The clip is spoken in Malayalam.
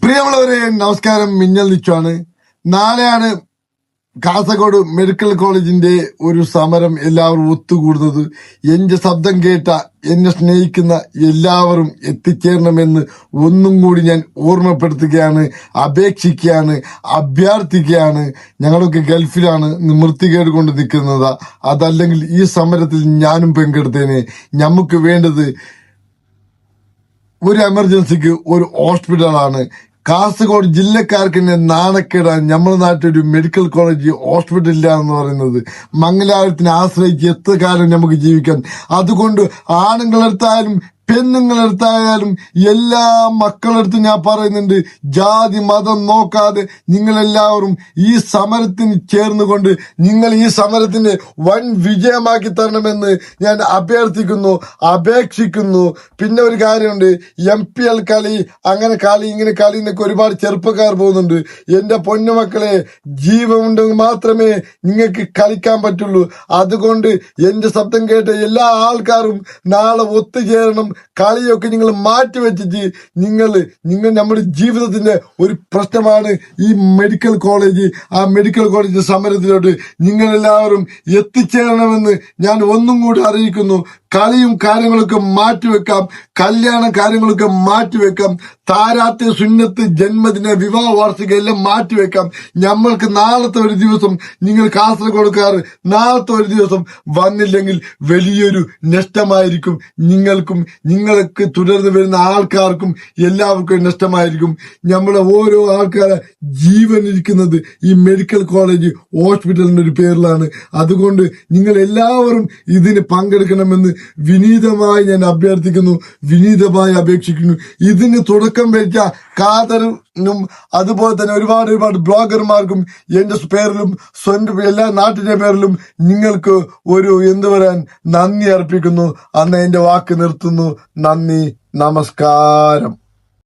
പ്രിയമുള്ളവരെ നമസ്കാരം. മിന്നൽ നിച്ചുവാണ്. നാളെയാണ് കാസർഗോഡ് മെഡിക്കൽ കോളേജിന്റെ ഒരു സമരം എല്ലാവരും ഒത്തുകൂടുന്നത്. എന്റെ ശബ്ദം കേട്ട എന്നെ സ്നേഹിക്കുന്ന എല്ലാവരും എത്തിച്ചേരണമെന്ന് ഒന്നും കൂടി ഞാൻ ഓർമ്മപ്പെടുത്തുകയാണ്, അപേക്ഷിക്കുകയാണ്, അഭ്യർത്ഥിക്കുകയാണ്. ഞങ്ങളൊക്കെ ഗൾഫിലാണ് നിവൃത്തികേട് കൊണ്ട് നിൽക്കുന്നത്. അതല്ലെങ്കിൽ ഈ സമരത്തിൽ ഞാനും പങ്കെടുത്തേനെ. നമുക്ക് വേണ്ടത് ഒരു എമർജൻസിക്ക് ഒരു ഹോസ്പിറ്റലാണ്. കാസർഗോഡ് ജില്ലക്കാർക്ക് തന്നെ നാണക്കേടാണ് നമ്മുടെ നാട്ടിൽ ഒരു മെഡിക്കൽ കോളേജ് ഹോസ്പിറ്റൽ ഇല്ല എന്ന് പറയുന്നത്. മംഗലാപുരത്തിനെ ആശ്രയിച്ച് എത്ര കാലം നമുക്ക് ജീവിക്കാൻ. അതുകൊണ്ട് ആണുങ്ങളെടുത്തായാലും പെണ്ണുങ്ങളെടുത്തായാലും എല്ലാ മക്കളെടുത്ത് ഞാൻ പറയുന്നുണ്ട്, ജാതി മതം നോക്കാതെ നിങ്ങളെല്ലാവരും ഈ സമരത്തിന് ചേർന്നുകൊണ്ട് നിങ്ങൾ ഈ സമരത്തിന് വൻ വിജയമാക്കി തരണമെന്ന് ഞാൻ അഭ്യർത്ഥിക്കുന്നു, അപേക്ഷിക്കുന്നു. പിന്നെ ഒരു കാര്യമുണ്ട്, MPL കളി, അങ്ങനെ കളി ഇങ്ങനെ കളി എന്നൊക്കെ ഒരുപാട് ചെറുപ്പക്കാർ പോകുന്നുണ്ട്. എന്റെ പൊന്നുമക്കളെ, ജീവനുണ്ടെങ്കിൽ മാത്രമേ നിങ്ങൾക്ക് കളിക്കാൻ പറ്റുള്ളൂ. അതുകൊണ്ട് എന്റെ ശബ്ദം കേട്ട എല്ലാ ആൾക്കാരും നാളെ ഒത്തുചേരണം. കളിയൊക്കെ നിങ്ങൾ മാറ്റിവെച്ചിട്ട് നിങ്ങൾ നമ്മുടെ ജീവിതത്തിന്റെ ഒരു പ്രശ്നമാണ് ഈ മെഡിക്കൽ കോളേജ്. ആ മെഡിക്കൽ കോളേജ് സമരത്തിലോട്ട് നിങ്ങൾ എല്ലാവരും എത്തിച്ചേരണമെന്ന് ഞാൻ ഒന്നും കൂടി അറിയിക്കുന്നു. കളിയും കാര്യങ്ങളൊക്കെ മാറ്റിവെക്കാം, കല്യാണ കാര്യങ്ങളൊക്കെ മാറ്റിവെക്കാം, താരാത്ത്, സുന്നത്ത്, ജന്മദിന, വിവാഹ വാർഷിക എല്ലാം മാറ്റിവെക്കാം. നമ്മൾക്ക് നാളത്തെ ഒരു ദിവസം, നിങ്ങൾ കാസർഗോഡുകാർ നാളത്തെ ഒരു ദിവസം വന്നില്ലെങ്കിൽ വലിയൊരു നഷ്ടമായിരിക്കും നിങ്ങൾക്കും, നിങ്ങൾക്ക് തുടർന്ന് വരുന്ന ആൾക്കാർക്കും എല്ലാവർക്കും നഷ്ടമായിരിക്കും. നമ്മളെ ഓരോ ആൾക്കാരെ ജീവൻ ഇരിക്കുന്നത് ഈ മെഡിക്കൽ കോളേജ് ഹോസ്പിറ്റലിന്റെ ഒരു പേരിലാണ്. അതുകൊണ്ട് നിങ്ങൾ എല്ലാവരും ഇതിന് പങ്കെടുക്കണമെന്ന് വിനീതമായി ഞാൻ അഭ്യർത്ഥിക്കുന്നു, വിനീതമായി അപേക്ഷിക്കുന്നു. ഇതിന് തുടക്കം വെച്ച ഖാദറിനും അതുപോലെ തന്നെ ഒരുപാട് ബ്ലോഗർമാർക്കും എന്റെ പേരിലും സ്വന്തം എല്ലാ നാട്ടിന്റെ പേരിലും നിങ്ങൾക്ക് ഒരു നന്ദി അർപ്പിക്കുന്നു. അന്ന് എന്റെ വാക്ക് നിർത്തുന്നു. നന്ദി, നമസ്കാരം.